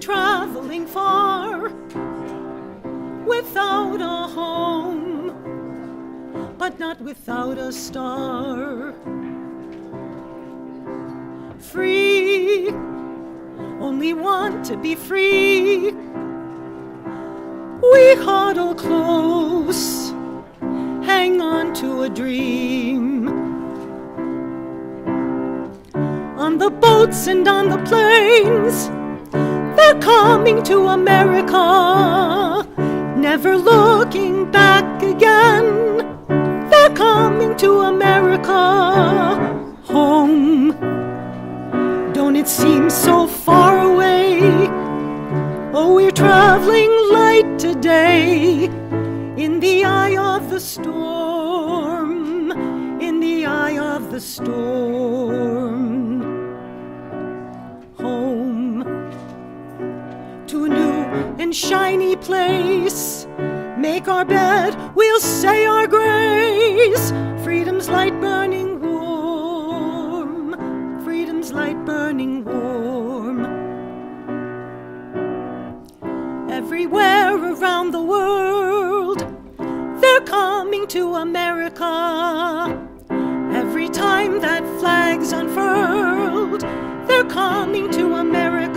traveling far without a home, but not without a star. Free, only want to be free. We huddle close, hang on to a dream. On the boats and on the planes, they're coming to America, never looking back again. They're coming to America, home. Don't it seem so far away? Oh, we're traveling light today, in the eye of the storm, in the eye of the storm. Home, to a new and shiny place. Make our bed, we'll say our grace. Freedom's light burning warm, freedom's light burning warm. Everywhere around the world, they're coming to America. Every time that flag's unfurled, they're coming to America.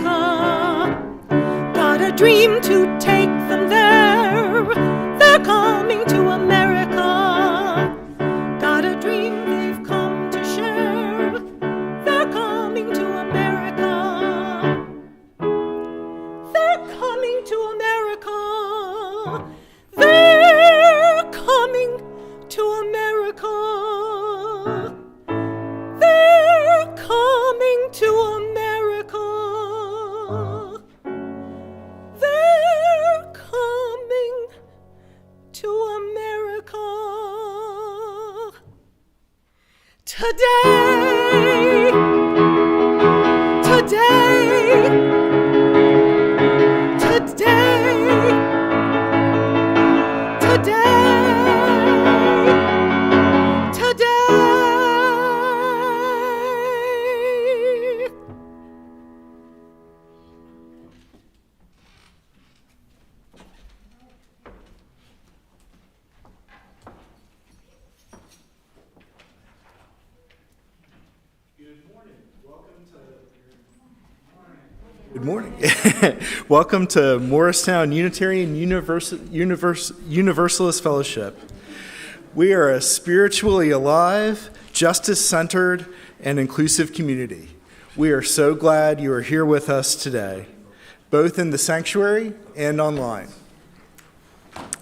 Got a dream to take them there. They're coming to America. Got a dream they've come to share. They're coming to America. They're coming to America. They're coming to America. They're coming to America. They're coming to America. Today, today, today, today, today. Good morning. Welcome to Morristown Unitarian Universalist Fellowship. We are a spiritually alive, justice-centered, and inclusive community. We are so glad you are here with us today, both in the sanctuary and online.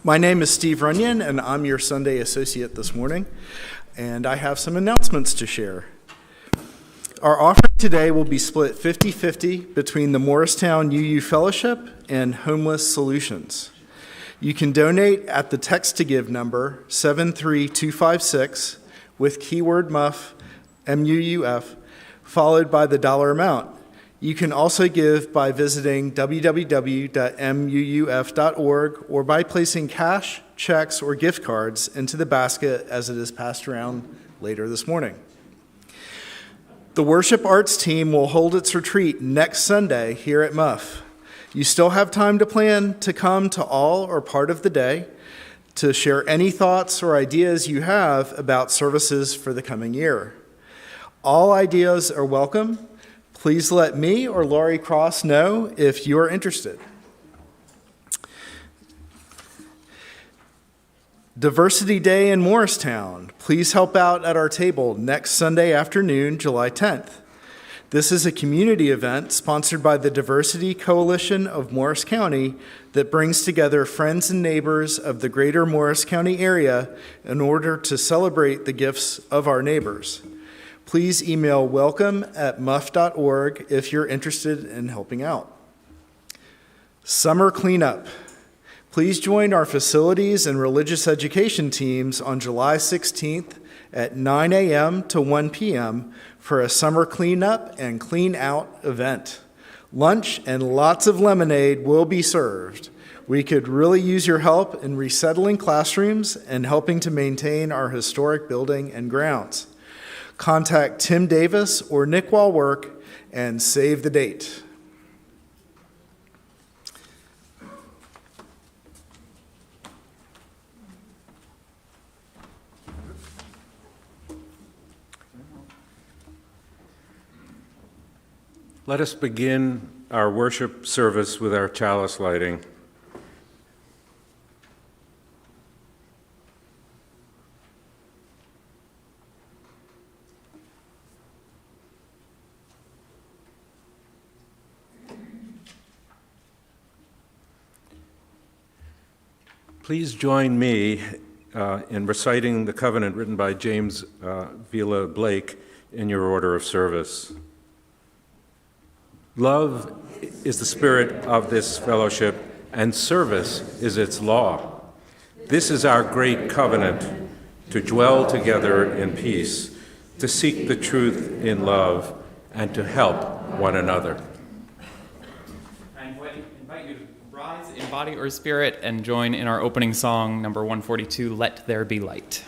My name is Steve Runyon, and I'm your Sunday associate this morning, and I have some announcements to share. Our offering today will be split 50-50 between the Morristown UU Fellowship and Homeless Solutions. You can donate at the text-to-give number 73256 with keyword MUF, MUUF, followed by the dollar amount. You can also give by visiting www.muuf.org or by placing cash, checks, or gift cards into the basket as it is passed around later this morning. The worship arts team will hold its retreat next Sunday here at MUF. You still have time to plan to come to all or part of the day to share any thoughts or ideas you have about services for the coming year. All ideas are welcome. Please let me or Laurie Cross know if you are interested. Diversity Day in Morristown. Please help out at our table next Sunday afternoon, July 10th. This is a community event sponsored by the Diversity Coalition of Morris County that brings together friends and neighbors of the greater Morris County area in order to celebrate the gifts of our neighbors. Please email welcome@muff.org if you're interested in helping out. Summer cleanup. Please join our facilities and religious education teams on July 16th at 9 a.m. to 1 p.m. for a summer cleanup and clean out event. Lunch and lots of lemonade will be served. We could really use your help in resettling classrooms and helping to maintain our historic building and grounds. Contact Tim Davis or Nick Walwork and save the date. Let us begin our worship service with our chalice lighting. Please join me in reciting the covenant written by James Vila Blake in your order of service. Love is the spirit of this fellowship, and service is its law. This is our great covenant, to dwell together in peace, to seek the truth in love, and to help one another. I invite you to rise in body or spirit and join in our opening song, number 142, Let There Be Light.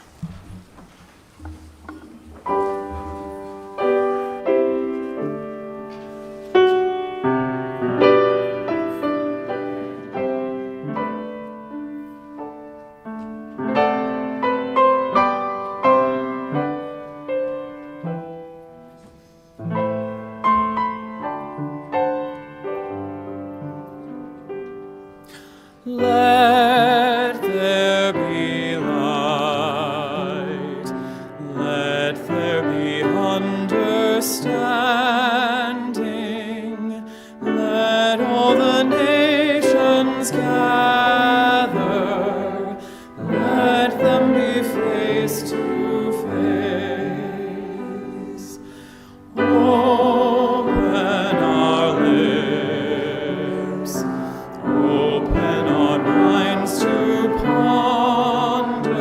Let there be light, let there be understanding, let all the nations gather, let them be face to face. Open our lips, open our minds to ponder,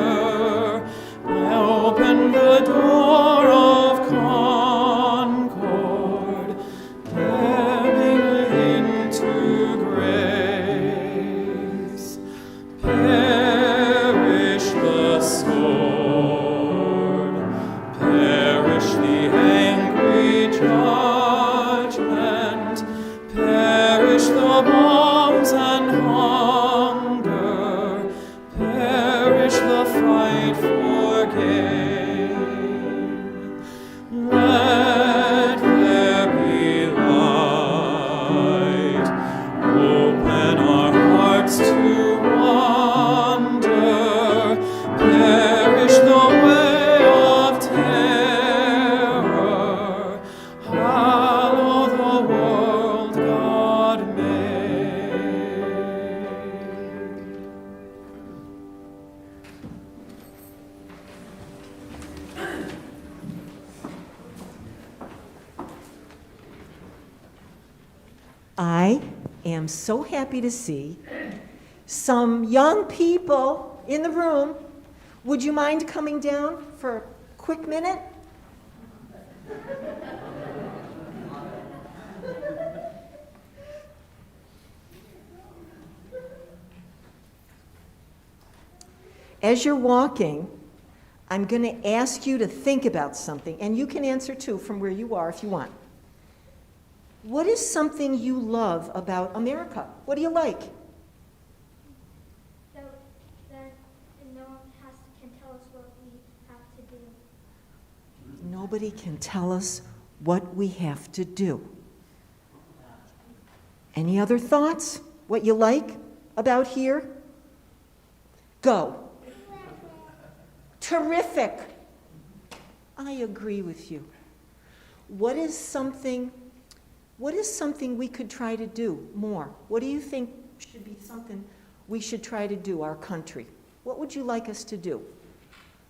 open the door of concord, bearing into grace. Perish the sword, perish the angry judgment, perish the bombs and hunger, perish the fight for gain. Let there be light, open our hearts to wonder, perish the way of terror, hallow the world God made. I am so happy to see some young people in the room. Would you mind coming down for a quick minute? As you're walking, I'm going to ask you to think about something, and you can answer too from where you are if you want. What is something you love about America? What do you like? That no one can tell us what we have to do. Nobody can tell us what we have to do. Any other thoughts? What you like about here? Go. Terrific. I agree with you. What is something we could try to do more? What do you think should be something we should try to do, our country? What would you like us to do?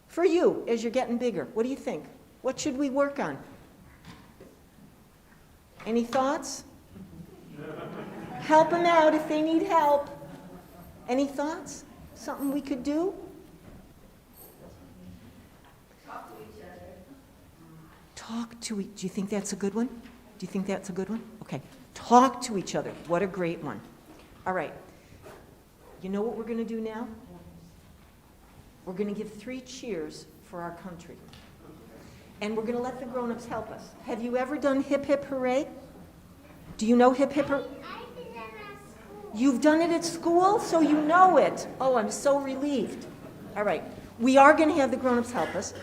For you, as you're getting bigger, what do you think? What should we work on? Any thoughts? Help them out if they need help. Any thoughts? Something we could do? Talk to each other. Do you think that's a good one? Do you think that's a good one? Okay. Talk to each other. What a great one. All right. You know what we're going to do now? We're going to give 3 cheers for our country. And we're going to let the grown-ups help us. Have you ever done hip hip hooray? Do you know hip hip hooray? I did that at school. You've done it at school, so you know it. Oh, I'm so relieved. All right. We are going to have the grown-ups help us.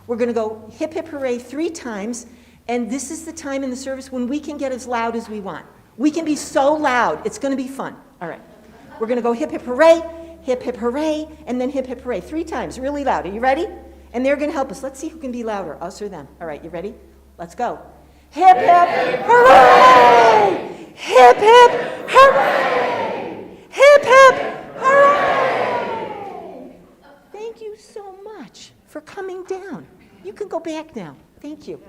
We're going to go hip hip hooray 3 times, And this is the time in the service when we can get as loud as we want. We can be so loud. It's going to be fun. All right. We're going to go hip, hip, hooray, and then hip, hip, hooray. 3 times, really loud. Are you ready? And they're going to help us. Let's see who can be louder, us or them. All right, you ready? Let's go. Hip, hip, hooray! Hip, hip, hooray! Hip, hip, hooray! Thank you so much for coming down. You can go back now. Thank you.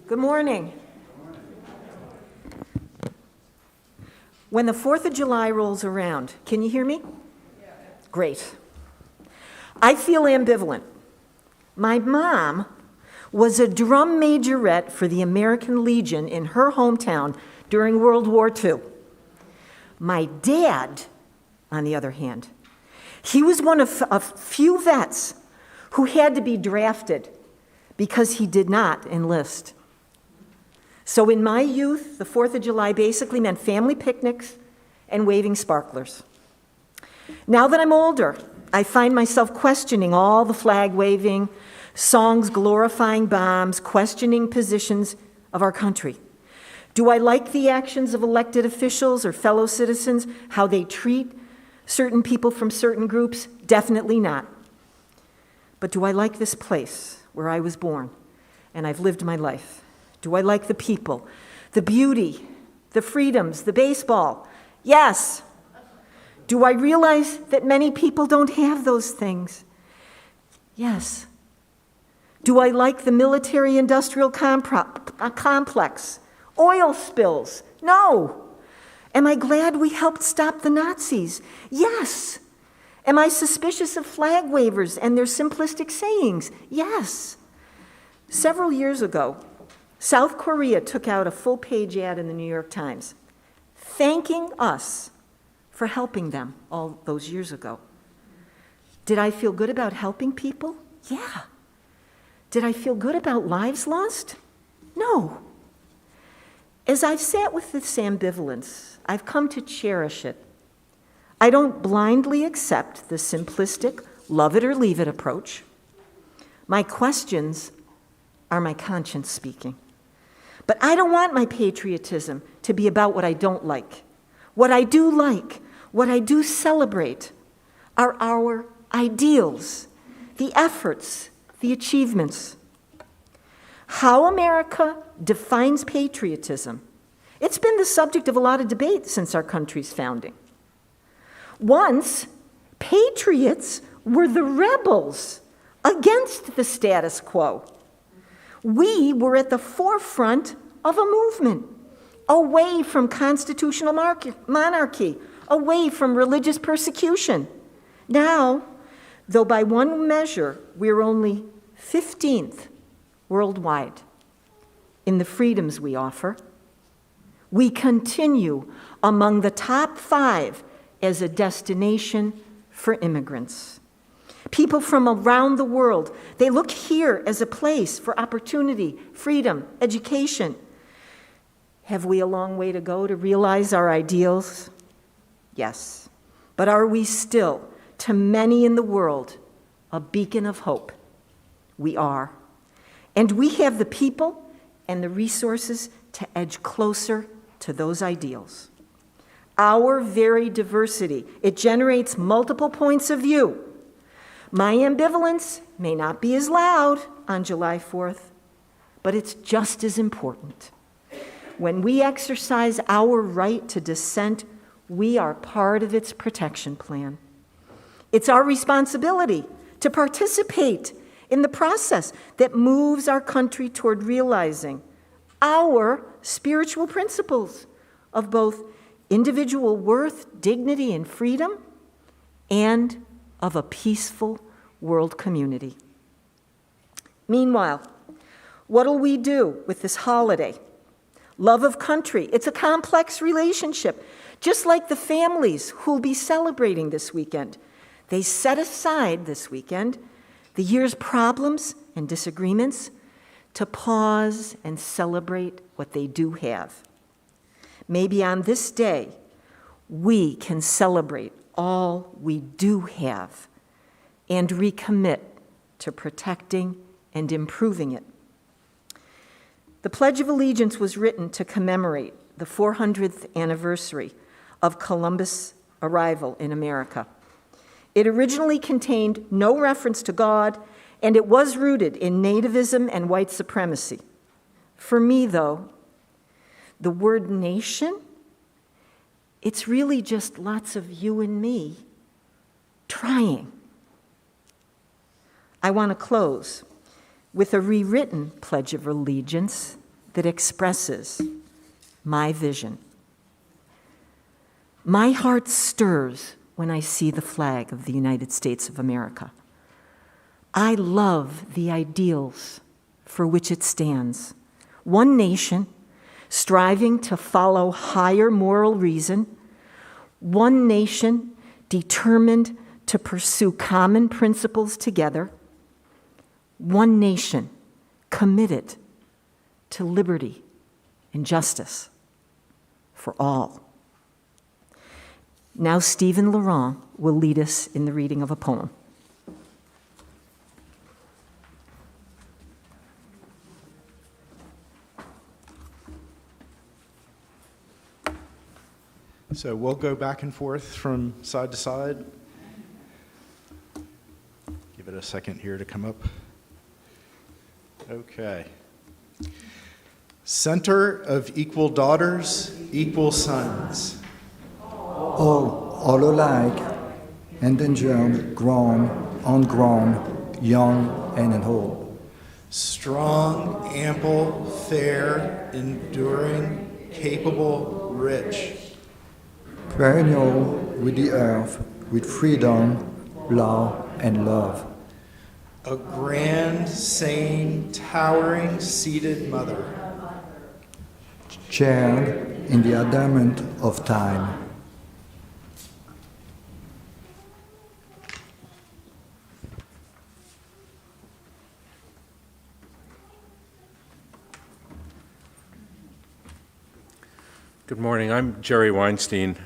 Good morning. When the 4th of July rolls around, can you hear me? Great. I feel ambivalent. My mom was a drum majorette for the American Legion in her hometown during World War II. My dad, on the other hand, he was one of a few vets who had to be drafted because he did not enlist. So in my youth, the 4th of July basically meant family picnics and waving sparklers. Now that I'm older, I find myself questioning all the flag waving, songs glorifying bombs, questioning positions of our country. Do I like the actions of elected officials or fellow citizens, how they treat certain people from certain groups? Definitely not. But do I like this place where I was born and I've lived my life? Do I like the people, the beauty, the freedoms, the baseball? Yes. Do I realize that many people don't have those things? Yes. Do I like the military-industrial complex? Oil spills? No. Am I glad we helped stop the Nazis? Yes. Am I suspicious of flag wavers and their simplistic sayings? Yes. Several years ago, South Korea took out a full-page ad in the New York Times, thanking us for helping them all those years ago. Did I feel good about helping people? Yeah. Did I feel good about lives lost? No. As I've sat with this ambivalence, I've come to cherish it. I don't blindly accept the simplistic, love it or leave it approach. My questions are my conscience speaking. But I don't want my patriotism to be about what I don't like. What I do like, what I do celebrate, are our ideals, the efforts, the achievements. How America defines patriotism, it's been the subject of a lot of debate since our country's founding. Once, patriots were the rebels against the status quo. We were at the forefront of a movement, away from constitutional monarchy, away from religious persecution. Now, though by one measure we're only 15th worldwide in the freedoms we offer, we continue among the top 5 as a destination for immigrants. People from around the world, they look here as a place for opportunity, freedom, education. Have we a long way to go to realize our ideals? Yes. But are we still, to many in the world, a beacon of hope? We are. And we have the people and the resources to edge closer to those ideals. Our very diversity, it generates multiple points of view. My ambivalence may not be as loud on July 4th, but it's just as important. When we exercise our right to dissent, we are part of its protection plan. It's our responsibility to participate in the process that moves our country toward realizing our spiritual principles of both individual worth, dignity, and freedom, and of a peaceful world community. Meanwhile, what'll we do with this holiday? Love of country, it's a complex relationship, just like the families who'll be celebrating this weekend. They set aside this weekend the year's problems and disagreements to pause and celebrate what they do have. Maybe on this day, we can celebrate all we do have and recommit to protecting and improving it. The Pledge of Allegiance was written to commemorate the 400th anniversary of Columbus' arrival in America. It originally contained no reference to God, and it was rooted in nativism and white supremacy. For me, though, the word nation, it's really just lots of you and me trying. I want to close with a rewritten Pledge of Allegiance that expresses my vision. My heart stirs when I see the flag of the United States of America. I love the ideals for which it stands. One nation, striving to follow higher moral reason. One nation, determined to pursue common principles together. One nation, committed to liberty and justice for all. Now Stephen Laurent will lead us in the reading of a poem. So we'll go back and forth from side to side. Give it a second here to come up. Okay. Center of equal daughters, equal sons. All alike, endangered, grown, ungrown, young and old. Strong, ample, fair, enduring, capable, rich. Perennial with the earth, with freedom, law, and love. A grand, sane, towering, seated mother. Shared in the adamant of time. Good morning. I'm Jerry Weinstein.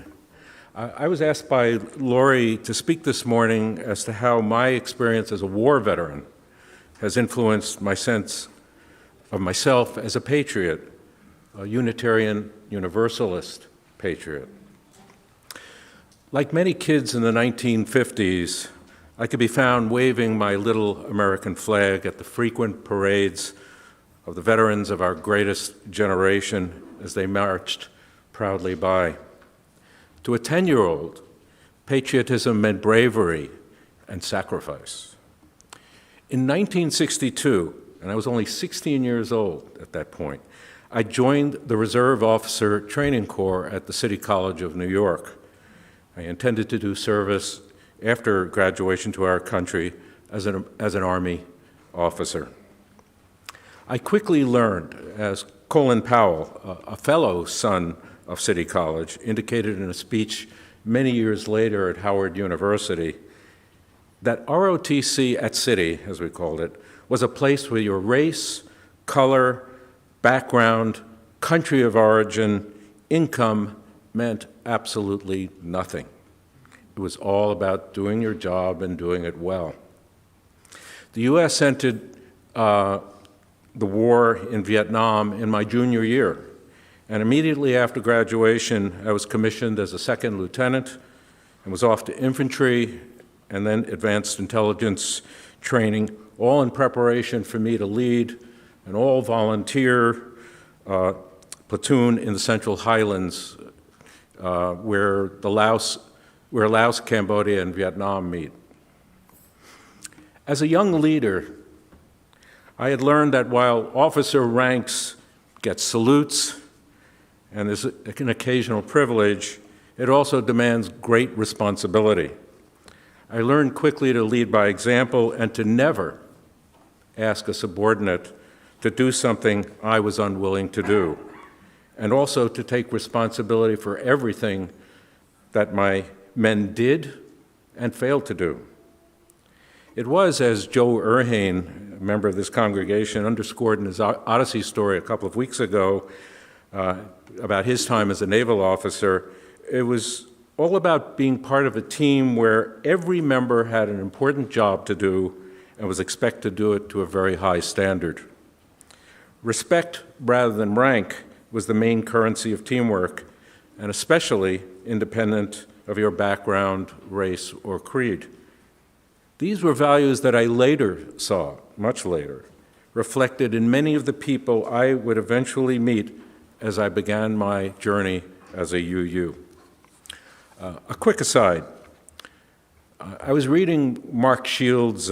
I was asked by Laurie to speak this morning as to how my experience as a war veteran has influenced my sense of myself as a patriot, a Unitarian Universalist patriot. Like many kids in the 1950s, I could be found waving my little American flag at the frequent parades of the veterans of our greatest generation as they marched proudly by. To a 10-year-old, patriotism meant bravery and sacrifice. In 1962, and I was only 16 years old at that point, I joined the Reserve Officer Training Corps at the City College of New York. I intended to do service after graduation to our country as an Army officer. I quickly learned, as Colin Powell, a fellow son of City College, indicated in a speech many years later at Howard University, that ROTC at City, as we called it, was a place where your race, color, background, country of origin, income meant absolutely nothing. It was all about doing your job and doing it well. The U.S. entered the war in Vietnam in my junior year. And immediately after graduation, I was commissioned as a second lieutenant and was off to infantry and then advanced intelligence training, all in preparation for me to lead an all-volunteer platoon in the Central Highlands where Laos, Cambodia, and Vietnam meet. As a young leader, I had learned that while officer ranks get salutes, and there's an occasional privilege, it also demands great responsibility. I learned quickly to lead by example and to never ask a subordinate to do something I was unwilling to do, and also to take responsibility for everything that my men did and failed to do. It was, as Joe Erhane a member of this congregation, underscored in his Odyssey story a couple of weeks ago about his time as a naval officer. It was all about being part of a team where every member had an important job to do and was expected to do it to a very high standard. Respect rather than rank was the main currency of teamwork, and especially independent of your background, race, or creed. These were values that I later saw, much later, reflected in many of the people I would eventually meet as I began my journey as a UU. A quick aside. I was reading Mark Shields'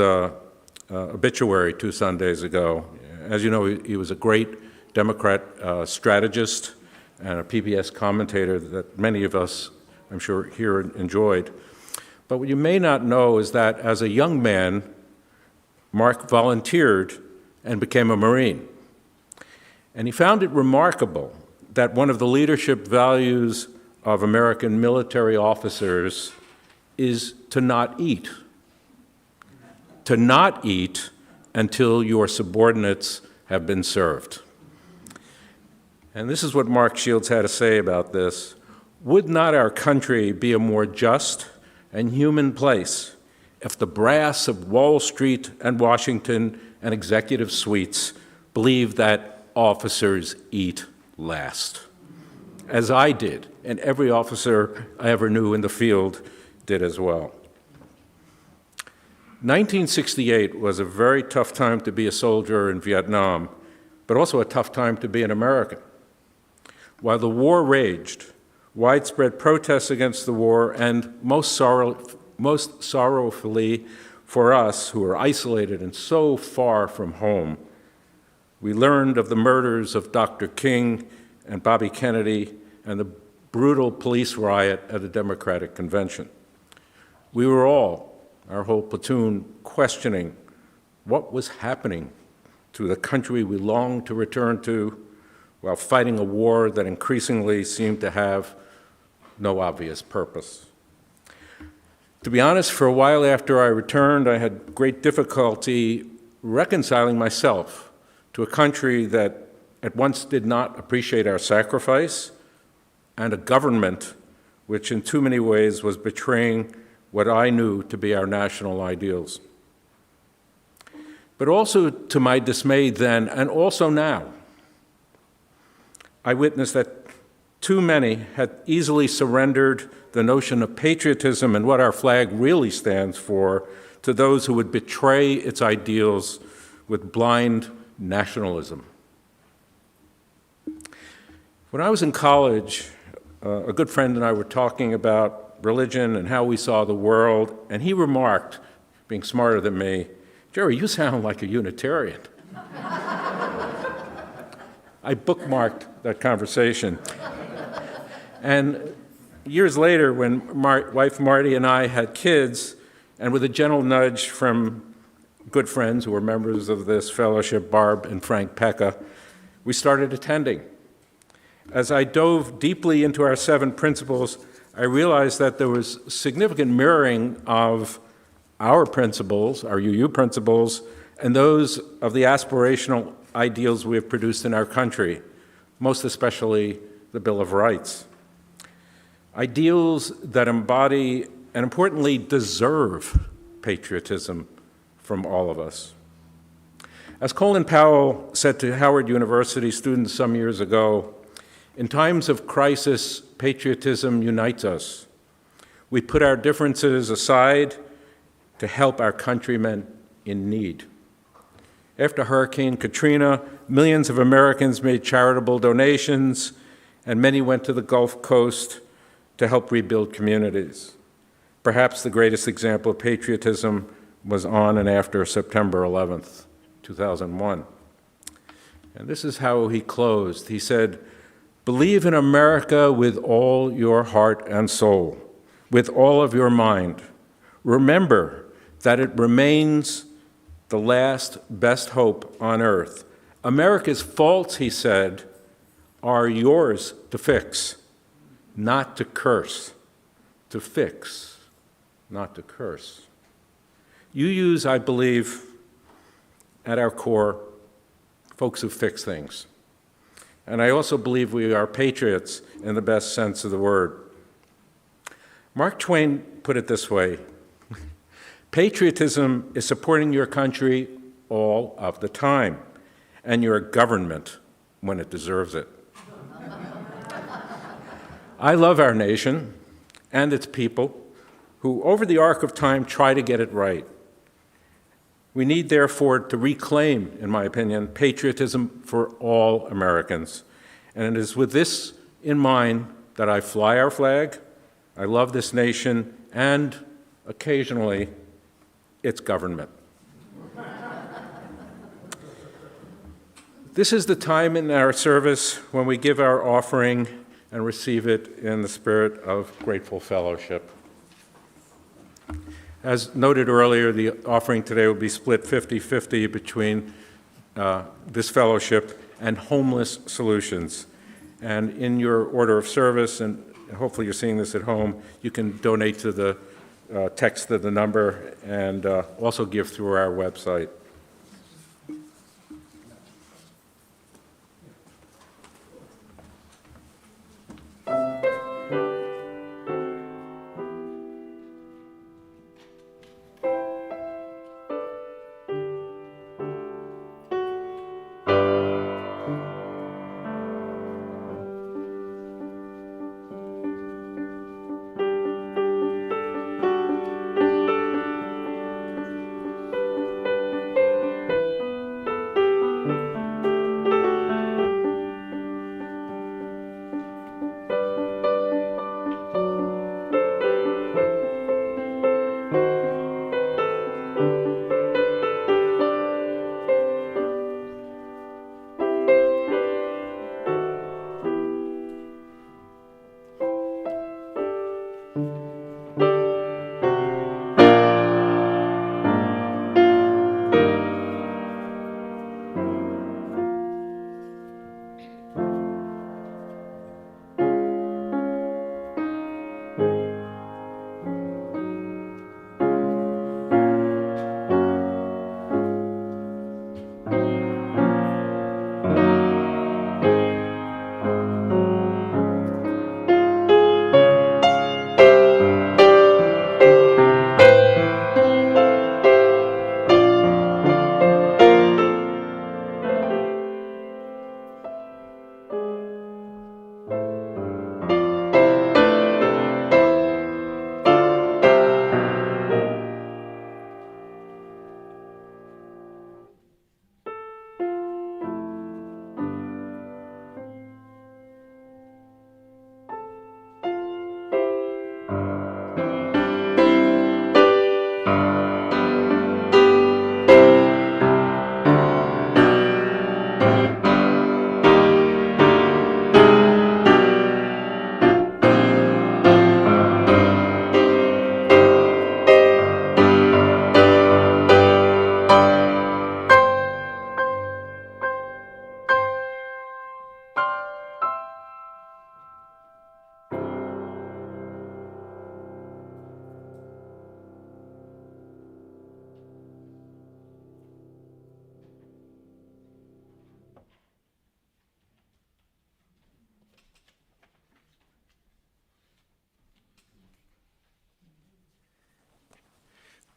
obituary 2 Sundays ago. As you know, he was a great Democrat strategist and a PBS commentator that many of us, I'm sure, here enjoyed. But what you may not know is that as a young man, Mark volunteered and became a Marine. And he found it remarkable that one of the leadership values of American military officers is to not eat. To not eat until your subordinates have been served. And this is what Mark Shields had to say about this. Would not our country be a more just and human place if the brass of Wall Street and Washington and executive suites believed that officers eat last? As I did, and every officer I ever knew in the field did as well. 1968 was a very tough time to be a soldier in Vietnam, but also a tough time to be an American. While the war raged, widespread protests against the war, and most sorrowfully for us who were isolated and so far from home, we learned of the murders of Dr. King and Bobby Kennedy and the brutal police riot at a Democratic convention. We were all, our whole platoon, questioning what was happening to the country we longed to return to while fighting a war that increasingly seemed to have no obvious purpose. To be honest, for a while after I returned, I had great difficulty reconciling myself to a country that at once did not appreciate our sacrifice and a government which in too many ways was betraying what I knew to be our national ideals. But also to my dismay then, and also now, I witnessed that too many had easily surrendered the notion of patriotism and what our flag really stands for to those who would betray its ideals with blind nationalism. When I was in college, a good friend and I were talking about religion and how we saw the world, and he remarked, being smarter than me, "Jerry, you sound like a Unitarian." I bookmarked that conversation. And years later, when wife Marty and I had kids, and with a gentle nudge from good friends who were members of this fellowship, Barb and Frank Pecca, we started attending. As I dove deeply into our 7 principles, I realized that there was significant mirroring of our principles, our UU principles, and those of the aspirational ideals we have produced in our country, most especially the Bill of Rights. Ideals that embody and importantly deserve patriotism from all of us. As Colin Powell said to Howard University students some years ago, in times of crisis, patriotism unites us. We put our differences aside to help our countrymen in need. After Hurricane Katrina, millions of Americans made charitable donations, and many went to the Gulf Coast to help rebuild communities. Perhaps the greatest example of patriotism was on and after September 11th, 2001. And this is how he closed. He said, "Believe in America with all your heart and soul, with all of your mind. Remember that it remains the last best hope on earth. America's faults," he said, "are yours to fix, not to curse. To fix, not to curse." UUs, I believe, at our core, folks who fix things. And I also believe we are patriots in the best sense of the word. Mark Twain put it this way: patriotism is supporting your country all of the time, and your government when it deserves it. I love our nation and its people who, over the arc of time, try to get it right. We need, therefore, to reclaim, in my opinion, patriotism for all Americans. And it is with this in mind that I fly our flag, I love this nation, and occasionally, its government. This is the time in our service when we give our offering and receive it in the spirit of grateful fellowship. As noted earlier, the offering today will be split 50-50 between this fellowship and homeless solutions. And in your order of service, and hopefully you're seeing this at home, you can donate to the text of the number and also give through our website.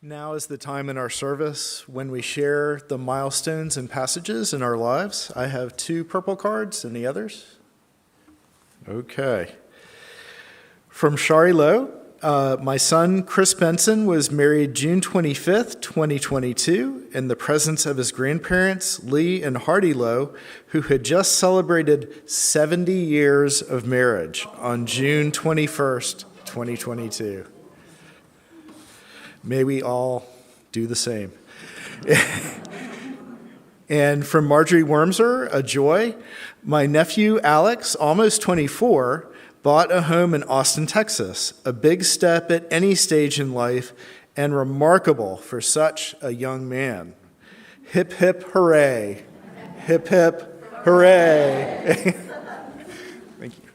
Now is the time in our service when we share the milestones and passages in our lives. I have 2 purple cards. Any others? Okay. From Shari Lowe, my son Chris Benson was married June 25th, 2022, in the presence of his grandparents, Lee and Hardy Lowe, who had just celebrated 70 years of marriage on June 21st, 2022. May we all do the same. And from Marjorie Wormser, a joy, my nephew Alex, almost 24, bought a home in Austin, Texas, a big step at any stage in life and remarkable for such a young man. Hip, hip, hooray. Hip, hip, hooray. Thank you.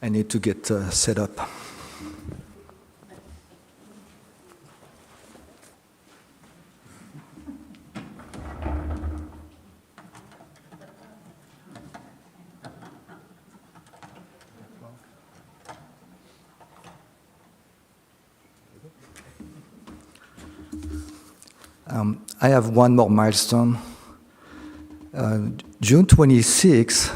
I need to get set up. I have one more milestone. June 26,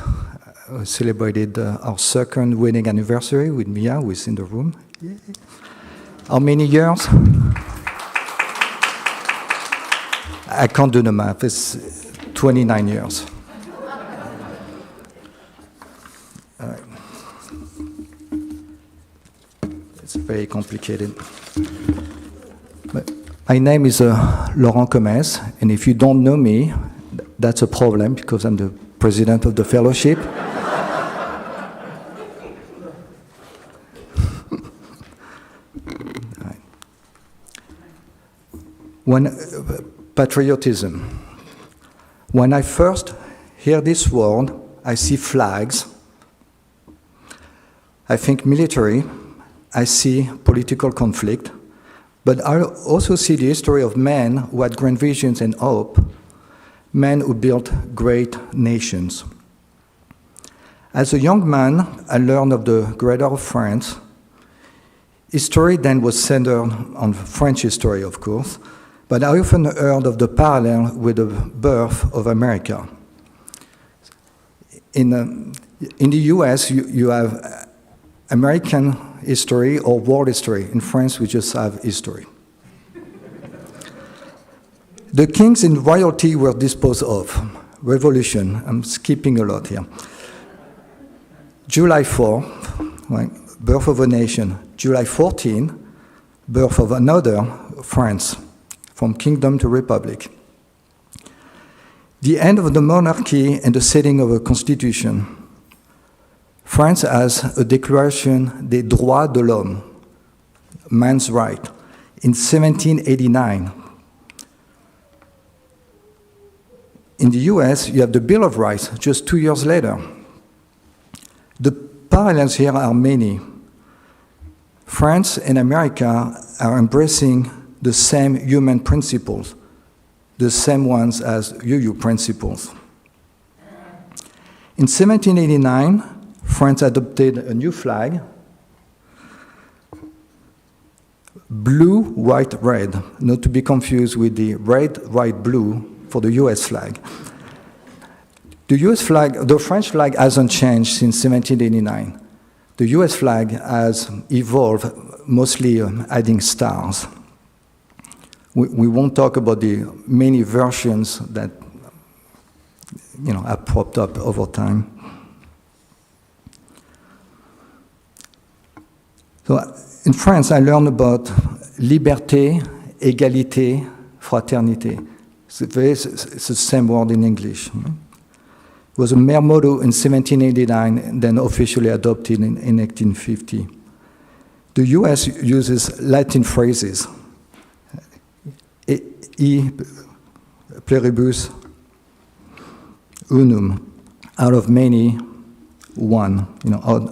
we celebrated our second wedding anniversary with Mia, who is in the room. Yay. How many years? I can't do the math. It's 29 years. It's very complicated. But my name is Laurent Comès, and if you don't know me, that's a problem because I'm the president of the fellowship. Patriotism. When I first hear this word, I see flags. I think military. I see political conflict. But I also see the history of men who had grand visions and hope, men who built great nations. As a young man, I learned of the greater of France. History then was centered on French history, of course, but I often heard of the parallel with the birth of America. In the US, you have American history or world history. In France, we just have history. The kings and royalty were disposed of. Revolution. I'm skipping a lot here. July 4, right, birth of a nation. July 14, birth of another, France, from kingdom to republic. The end of the monarchy and the setting of a constitution. France has a Declaration des droits de l'homme, man's right, in 1789. In the US, you have the Bill of Rights just 2 years later. The parallels here are many. France and America are embracing the same human principles, the same ones as UU principles. In 1789, France adopted a new flag, blue, white, red, not to be confused with the red, white, blue for the US flag. The US flag, the French flag hasn't changed since 1789. The US flag has evolved, mostly adding stars. We won't talk about the many versions that have popped up over time. So in France, I learned about liberté, égalité, fraternité. It's the same word in English. It was a mayor motto in 1789 and then officially adopted in 1850. The US uses Latin phrases. E pluribus unum, out of many, one,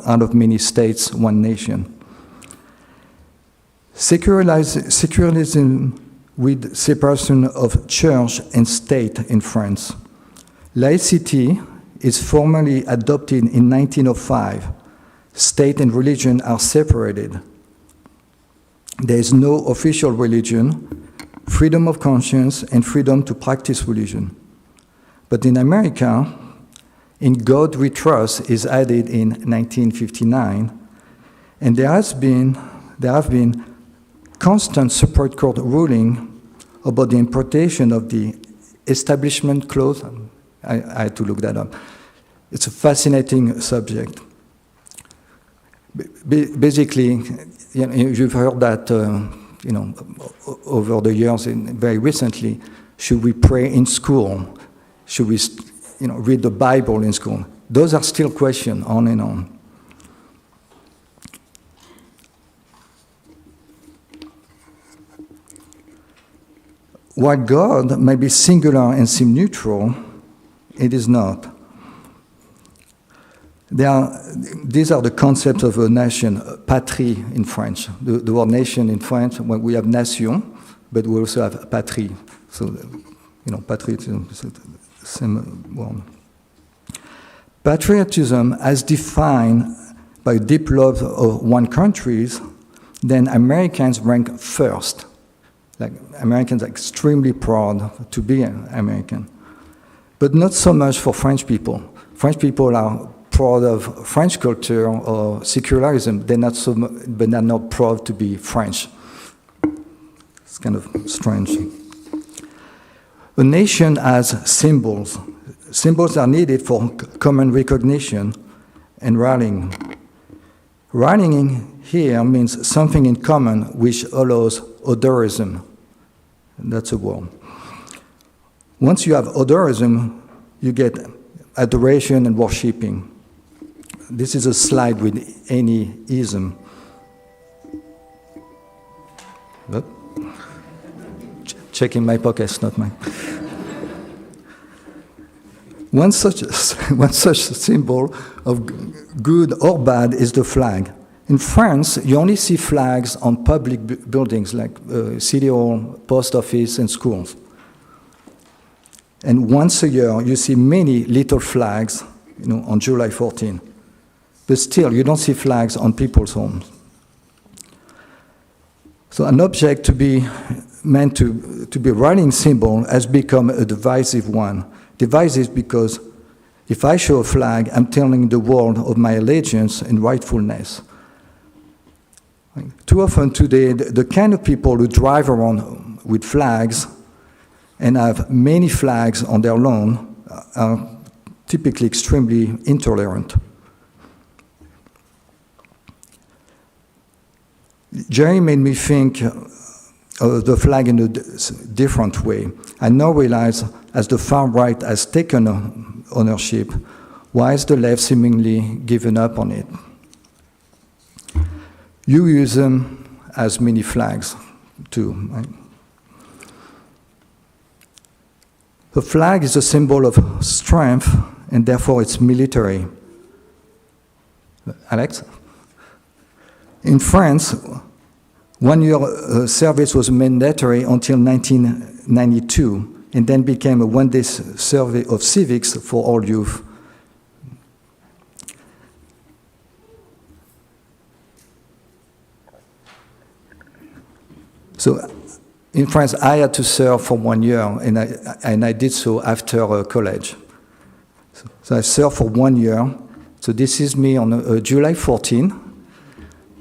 out of many states, one nation. Secularism with separation of church and state in France. Laicity is formally adopted in 1905. State and religion are separated. There is no official religion, freedom of conscience, and freedom to practice religion. But in America, In God We Trust is added in 1959, and there have been constant Supreme Court ruling about the interpretation of the Establishment Clause. I had to look that up. It's a fascinating subject. Basically, you've heard that, over the years, very recently, should we pray in school? Should we, read the Bible in school? Those are still questions, on and on. While God may be singular and seem neutral, it is not. These are the concepts of a nation, patrie in French. The word nation in French, when we have nation, but we also have patrie. So, patriotism is the same word. Patriotism, as defined by deep love of one country, then Americans rank first. Like, Americans are extremely proud to be American. But not so much for French people. French people are proud of French culture or secularism. They're not but they're not proud to be French. It's kind of strange. A nation has symbols. Symbols are needed for common recognition and rallying. Rallying here means something in common which allows otherism. That's a word. Once you have otherism, you get adoration and worshipping. This is a slide with any ism. Oh. Checking my pockets, not mine. One such symbol of good or bad is the flag. In France, you only see flags on public buildings like City Hall, post office, and schools. And once a year, you see many little flags, on July 14. But still, you don't see flags on people's homes. So an object to be meant to be a rallying symbol has become a divisive one. Divisive because if I show a flag, I'm telling the world of my allegiance and rightfulness. Too often today, the kind of people who drive around with flags and have many flags on their lawn are typically extremely intolerant. Jerry made me think of the flag in a different way. I now realize, as the far right has taken ownership, why is the left seemingly given up on it? You use them as mini flags, too. Right? The flag is a symbol of strength, and therefore it's military. Alex? In France, 1 year service was mandatory until 1992, and then became a one-day survey of civics for all youth. So in France, I had to serve for 1 year, and I did so after college. So I served for 1 year. So this is me on July 14,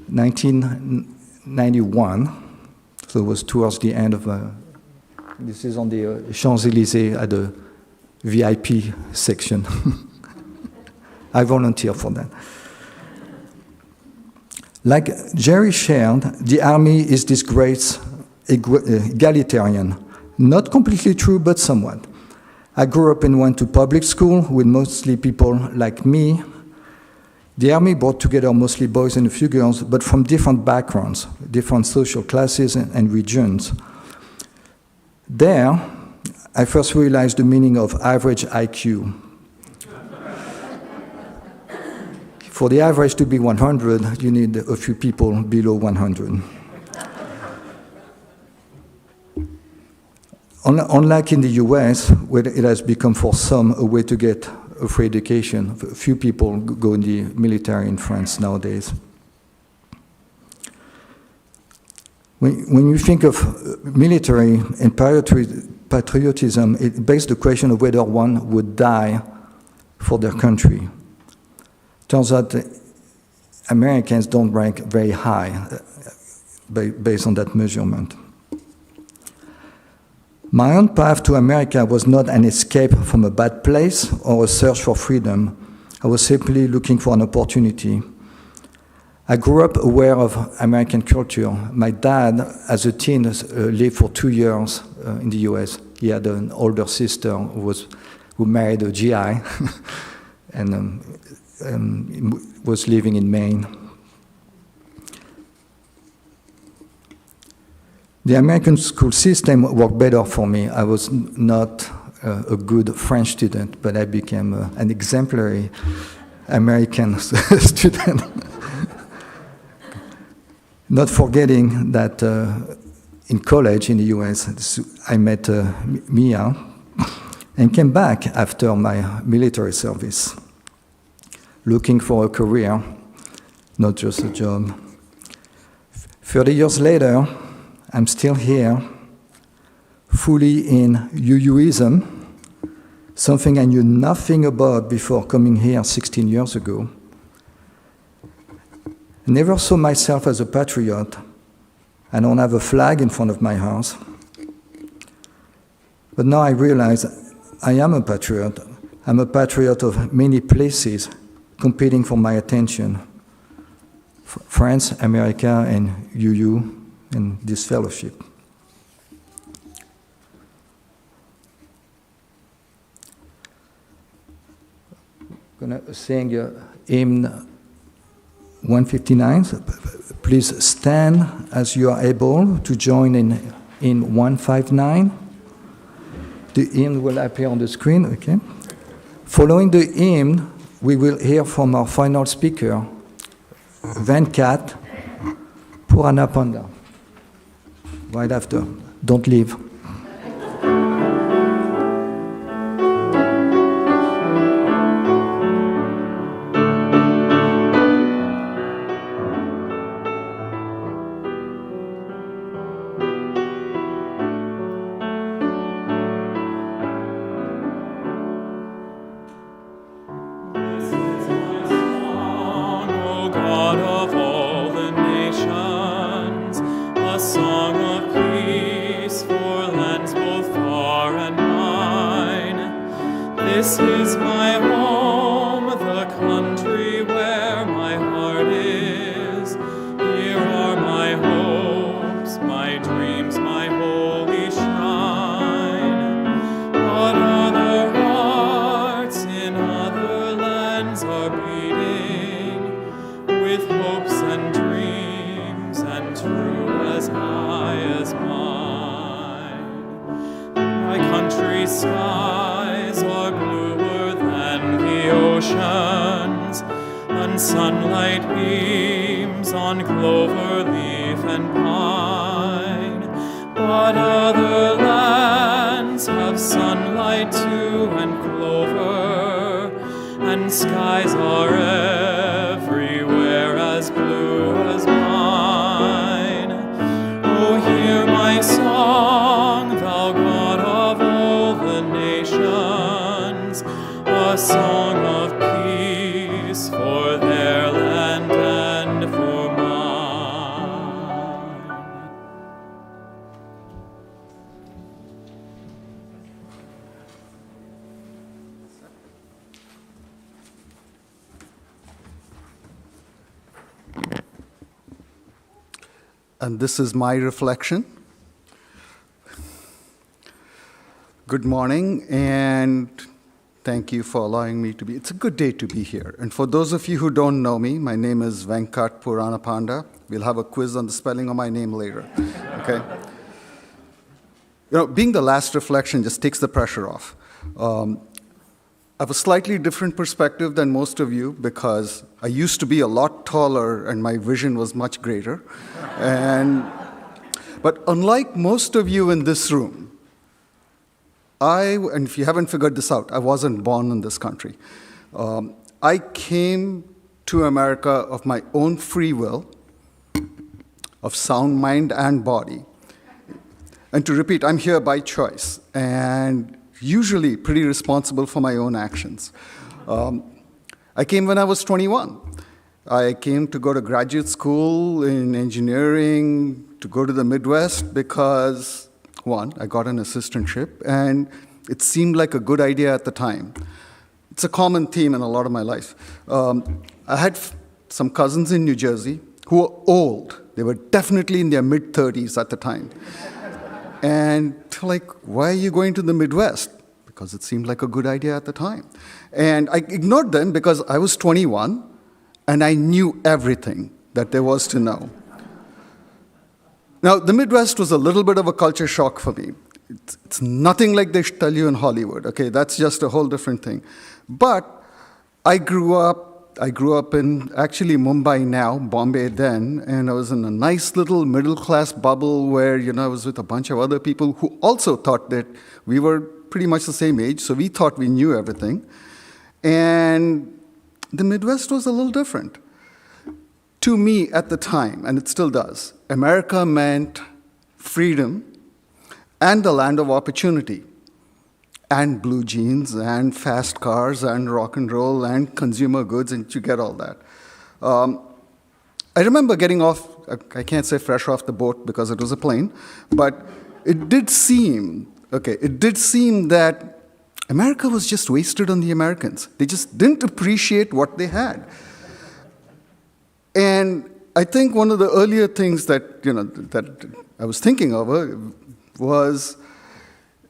1991. So it was towards the end of, this is on the Champs-Élysées at the VIP section. I volunteer for that. Like Jerry shared, the army is this great egalitarian. Not completely true, but somewhat. I grew up and went to public school with mostly people like me. The army brought together mostly boys and a few girls, but from different backgrounds, different social classes and regions. There, I first realized the meaning of average IQ. For the average to be 100, you need a few people below 100. Unlike in the US, where it has become for some a way to get a free education, few people go in the military in France nowadays. When you think of military and patriotism, it begs the question of whether one would die for their country. Turns out Americans don't rank very high based on that measurement. My own path to America was not an escape from a bad place or a search for freedom. I was simply looking for an opportunity. I grew up aware of American culture. My dad, as a teen, lived for 2 years in the US. He had an older sister who married a GI and was living in Maine. The American school system worked better for me. I was not a good French student, but I became an exemplary American student. Not forgetting that in college in the US, I met Mia and came back after my military service, looking for a career, not just a job. 30 years later, I'm still here, fully in UUism, something I knew nothing about before coming here 16 years ago. I never saw myself as a patriot. I don't have a flag in front of my house. But now I realize I am a patriot. I'm a patriot of many places competing for my attention. France, America, and UU, and this fellowship. I'm gonna sing hymn 159. Please stand as you are able to join in 159. The hymn will appear on the screen, okay? Following the hymn, we will hear from our final speaker, Venkat Puranapanda. Right after. Don't leave. This is my home, the country where my heart is. Here are my hopes, my dreams, my holy shrine. But other hearts in other lands are beating with hopes and dreams, and true as high as mine. My country's skies are bluer than the oceans, and sunlight beams on clover leaf and pine. But other lands have sunlight too and clover, and skies are everywhere as blue as mine. Oh, hear my song, thou God of all the nations, a song of peace for their land and for mine. And this is my reflection. Good morning, and thank you for allowing me to be. It's a good day to be here. And for those of you who don't know me, my name is Venkat Puranapanda. We'll have a quiz on the spelling of my name later. Okay? You know, being the last reflection just takes the pressure off. I have a slightly different perspective than most of you because I used to be a lot taller and my vision was much greater. But unlike most of you in this room, and if you haven't figured this out, I wasn't born in this country. I came to America of my own free will, of sound mind and body. And to repeat, I'm here by choice, and usually pretty responsible for my own actions. I came when I was 21. I came to go to graduate school in engineering, to go to the Midwest because, one, I got an assistantship, and it seemed like a good idea at the time. It's a common theme in a lot of my life. I had some cousins in New Jersey who were old. They were definitely in their mid-30s at the time. And like, why are you going to the Midwest? Because it seemed like a good idea at the time. And I ignored them because I was 21, and I knew everything that there was to know. Now, the Midwest was a little bit of a culture shock for me. It's nothing like they tell you in Hollywood, okay? That's just a whole different thing. But I grew up I grew up in actually Mumbai now, Bombay then, and I was in a nice little middle-class bubble where, I was with a bunch of other people who also thought that we were pretty much the same age, so we thought we knew everything. And the Midwest was a little different. To me at the time, and it still does, America meant freedom and the land of opportunity, and blue jeans, and fast cars, and rock and roll, and consumer goods, and you get all that. I remember getting off, I can't say fresh off the boat because it was a plane, but it did seem that America was just wasted on the Americans. They just didn't appreciate what they had. And I think one of the earlier things that, that I was thinking of was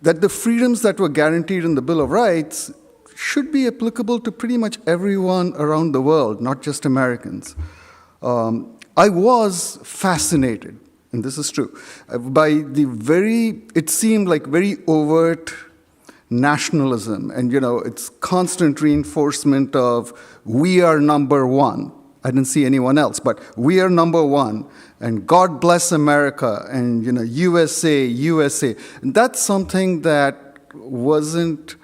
that the freedoms that were guaranteed in the Bill of Rights should be applicable to pretty much everyone around the world, not just Americans. I was fascinated, and this is true, by it seemed like very overt nationalism and, its constant reinforcement of we are number one. I didn't see anyone else, but we are number one, and God bless America, and USA, USA. And that's something that wasn't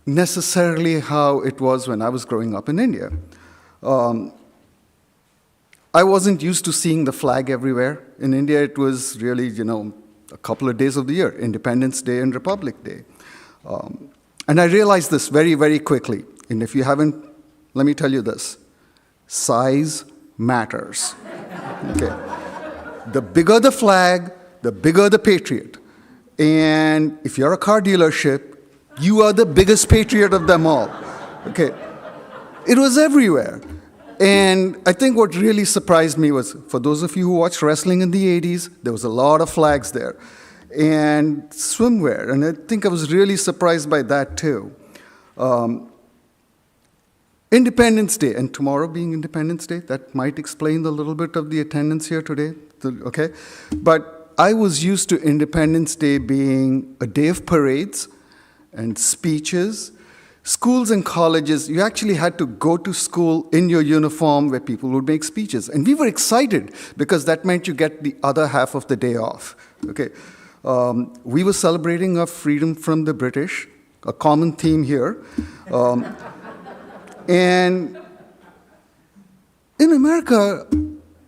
necessarily how it was when I was growing up in India. I wasn't used to seeing the flag everywhere. In India, it was really, a couple of days of the year, Independence Day and Republic Day. And I realized this very, very quickly. And if you haven't, let me tell you this. Size matters. Okay. The bigger the flag, the bigger the patriot. And if you're a car dealership, you are the biggest patriot of them all. Okay. It was everywhere. And I think what really surprised me was, for those of you who watched wrestling in the 80s, there was a lot of flags there. And swimwear. And I think I was really surprised by that too. Independence Day, and tomorrow being Independence Day, that might explain a little bit of the attendance here today, okay? But I was used to Independence Day being a day of parades and speeches. Schools and colleges, you actually had to go to school in your uniform where people would make speeches. And we were excited because that meant you get the other half of the day off, okay? We were celebrating our freedom from the British, a common theme here. And in America,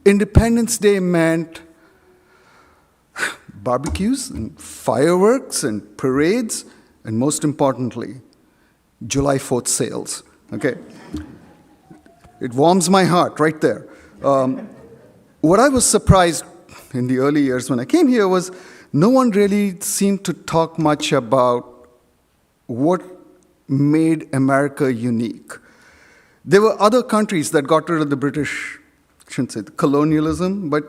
Independence Day meant barbecues and fireworks and parades, and most importantly, July 4th sales. Okay? It warms my heart right there. What I was surprised in the early years when I came here was no one really seemed to talk much about what made America unique. There were other countries that got rid of the British, I shouldn't say the colonialism, but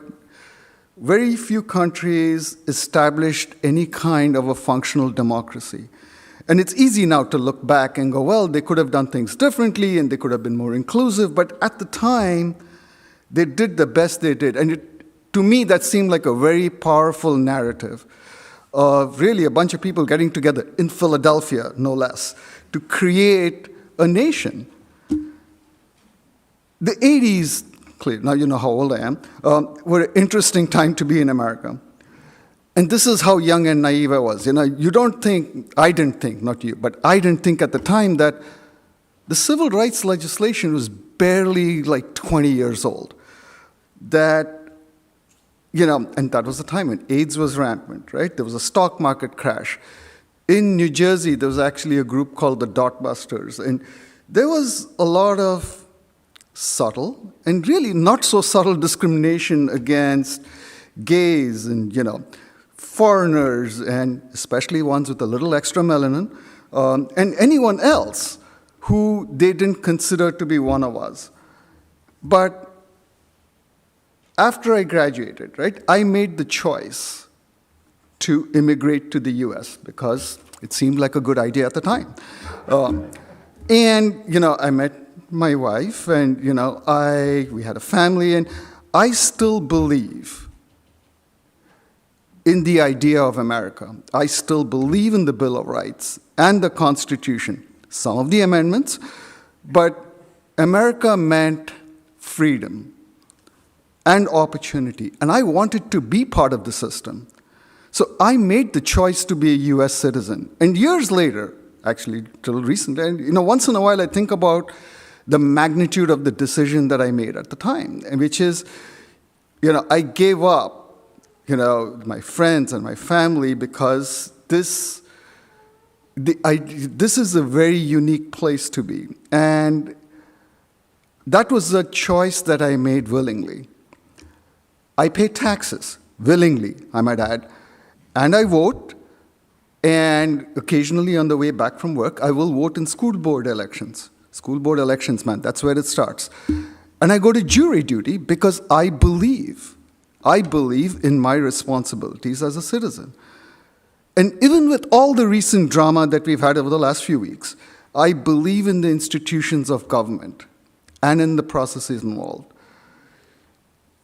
very few countries established any kind of a functional democracy. And it's easy now to look back and go, well, they could have done things differently and they could have been more inclusive, but at the time, they did the best they did. And to me, that seemed like a very powerful narrative of really a bunch of people getting together in Philadelphia, no less, to create a nation. The 80s, clearly, now you know how old I am, were an interesting time to be in America. And this is how young and naive I was. You don't think, I didn't think, not you, but I didn't think at the time that the civil rights legislation was barely like 20 years old. That, and that was the time when AIDS was rampant, right? There was a stock market crash. In New Jersey, there was actually a group called the Dot Busters. And there was a lot of subtle and really not so subtle discrimination against gays and, foreigners, and especially ones with a little extra melanin, and anyone else who they didn't consider to be one of us. But after I graduated, right, I made the choice to immigrate to the US because it seemed like a good idea at the time. And, I met my wife, and, we had a family, and I still believe in the idea of America. I still believe in the Bill of Rights and the Constitution, some of the amendments, but America meant freedom and opportunity, and I wanted to be part of the system. So I made the choice to be a US citizen. And years later, actually till recently, and once in a while I think about the magnitude of the decision that I made at the time, and which is, I gave up, my friends and my family because this is a very unique place to be. And that was a choice that I made willingly. I pay taxes, willingly, I might add, and I vote, and occasionally on the way back from work, I will vote in school board elections. School board elections, man, that's where it starts. And I go to jury duty because I believe in my responsibilities as a citizen. And even with all the recent drama that we've had over the last few weeks, I believe in the institutions of government and in the processes involved.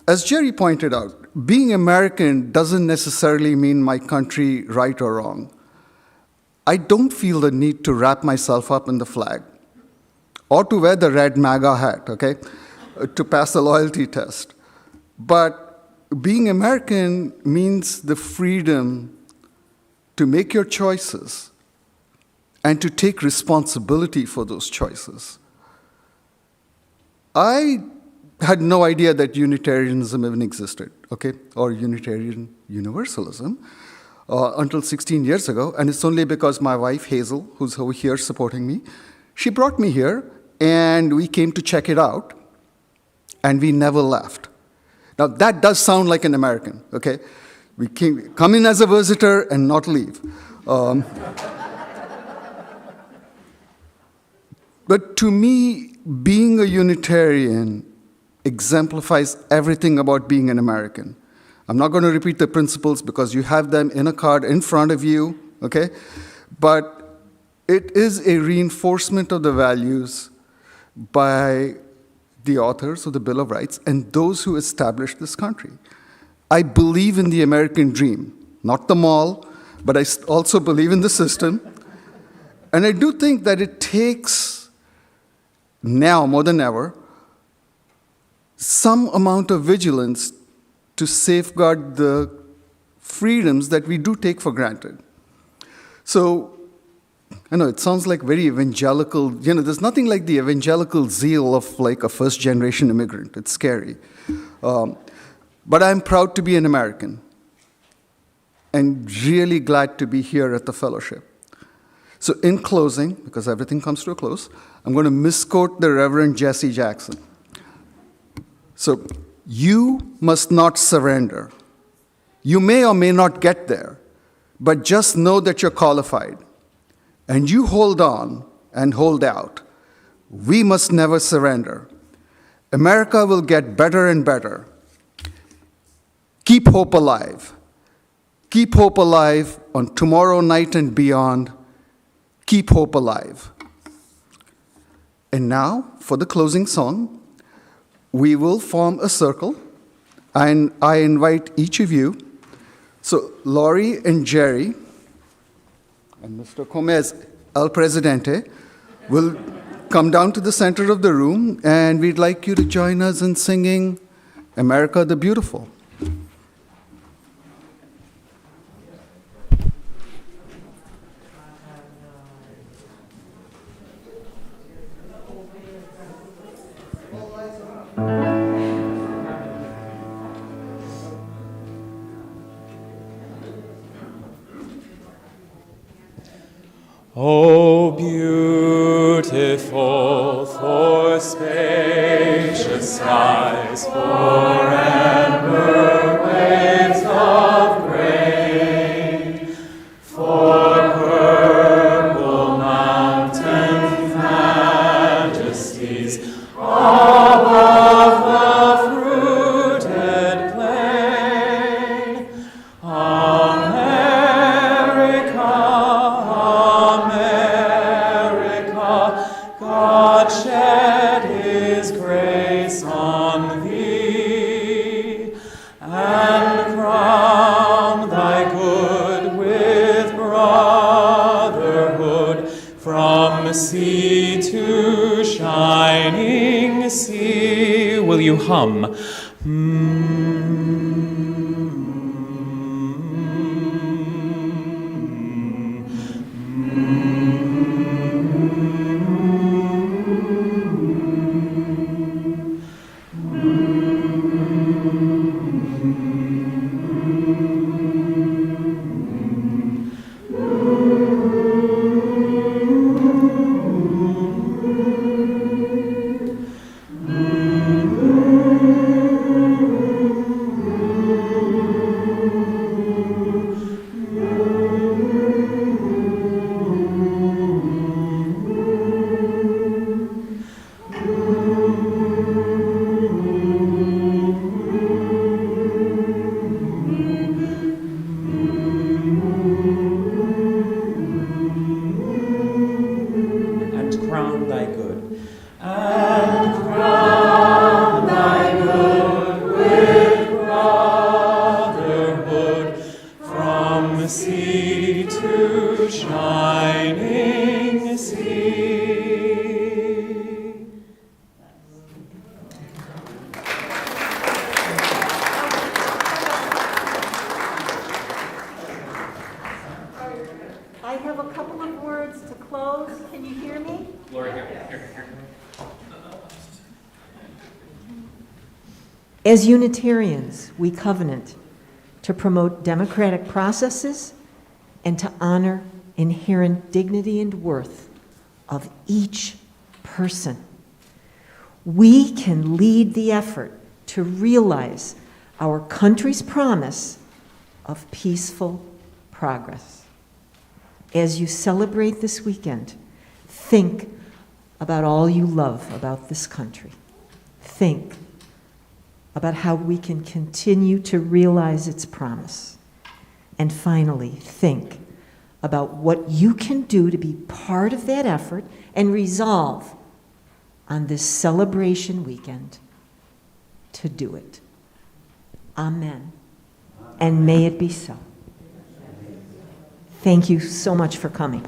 As Jerry pointed out, being American doesn't necessarily mean my country right or wrong. I don't feel the need to wrap myself up in the flag or to wear the red MAGA hat, okay, to pass the loyalty test. But being American means the freedom to make your choices and to take responsibility for those choices. I had no idea that Unitarianism even existed, okay, or Unitarian Universalism until 16 years ago, and it's only because my wife, Hazel, who's over here supporting me, she brought me here, and we came to check it out, and we never left. Now, that does sound like an American, okay? We come in as a visitor and not leave. But to me, being a Unitarian exemplifies everything about being an American. I'm not going to repeat the principles because you have them in a card in front of you, okay? But it is a reinforcement of the values by the authors of the Bill of Rights and those who established this country. I believe in the American dream, not the mall, but I also believe in the system. And I do think that it takes, now more than ever, some amount of vigilance to safeguard the freedoms that we do take for granted. So, I know it sounds like very evangelical, there's nothing like the evangelical zeal of like a first-generation immigrant. It's scary. But I'm proud to be an American and really glad to be here at the fellowship. So in closing, because everything comes to a close, I'm going to misquote the Reverend Jesse Jackson. So, you must not surrender. You may or may not get there, but just know that you're qualified. And you hold on and hold out. We must never surrender. America will get better and better. Keep hope alive. Keep hope alive on tomorrow night and beyond. Keep hope alive. And now, for the closing song, we will form a circle, and I invite each of you. So Laurie and Jerry, and Mr. Gomez, El Presidente, will come down to the center of the room, and we'd like you to join us in singing America the Beautiful. Oh, beautiful for spacious skies, for amber waves of grain, for purple mountain majesties above the fruited plain. America, America. sea to shining sea. Will you hum? I have a couple of words to close. Can you hear me? Laurie, here. As Unitarians, we covenant to promote democratic processes and to honor inherent dignity and worth of each person. We can lead the effort to realize our country's promise of peaceful progress. As you celebrate this weekend, think about all you love about this country. Think about how we can continue to realize its promise. And finally, think about what you can do to be part of that effort and resolve on this celebration weekend to do it. Amen. And may it be so. Thank you so much for coming.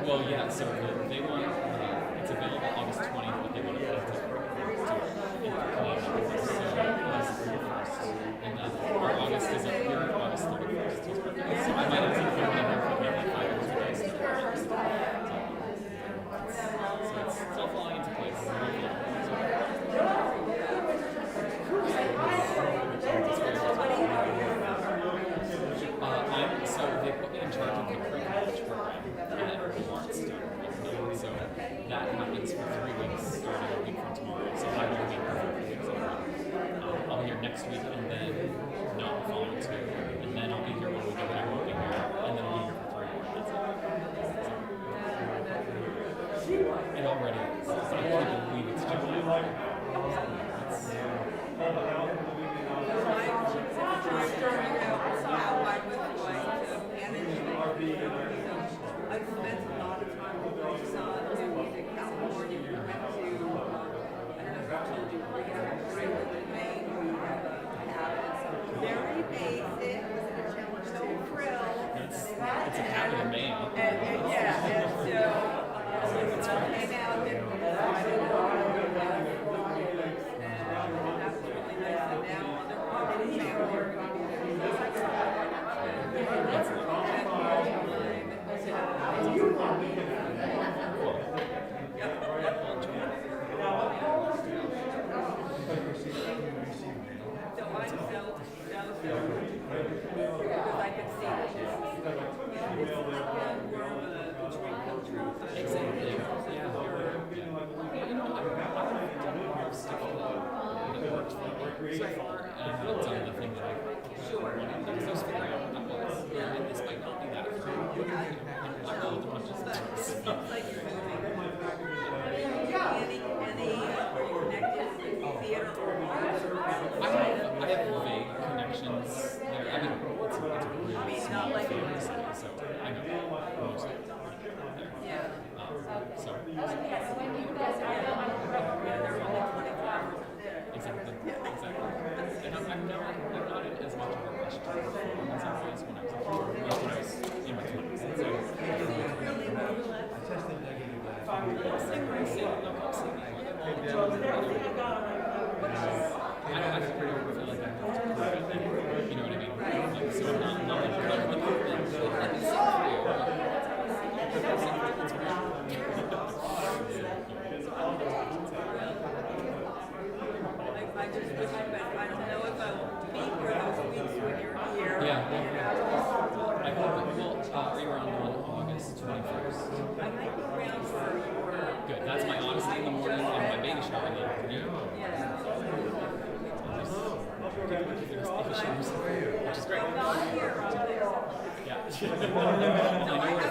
Well, yeah, so they want, it's available August 20th, but they want to put it to and our August is up here, August 31st. So I might have to go in and put maybe 5 extra days. So it's all falling into place. So they put me in charge of the pre-college program at Morristown. So that happens for 3 weeks, starting a week from tomorrow. So I will be here for 3 weeks. I'll be here next week, and then not the following 2, and then I'll be here one week, and then I won't be here, and then I'll be here for 3 more. That's it. It already is. So I can't believe it's July. I spent a lot of time with my son in California. We went to, I don't know if I told you, we have a trailer in Maine. We have a cabin. Very basic, no frill. It's a cabin in Maine. And yeah, and so came out and decided to go and that's really nice. And now they're probably because I could see that this is Exactly. Yeah. You know, I've done a lot of stuff that worked for me so far, and I've done the thing that I wanted to do. So I was figuring out what that was. And this might not be that for me. I rolled a bunch of stuff. like you're moving. Any, are you connected to theater or I have vague connections there. I mean, it's a really small theater city, so I know most of it there. So. Exactly. And I'm not in as much of a rush to perform as I was when I was in my 20s. So, I pretty much feel like I have to prove it. You know what I mean? Like, so I'm not like part of the movement. Let me sing for you. I just wish I don't know if I will be here those weeks when you're here. Yeah. I hope it will. Are you around on August 21st? I might be around for your. Good. That's my honesty in the morning and my baby shower in the afternoon. Which is great. Not here, out there. Yeah.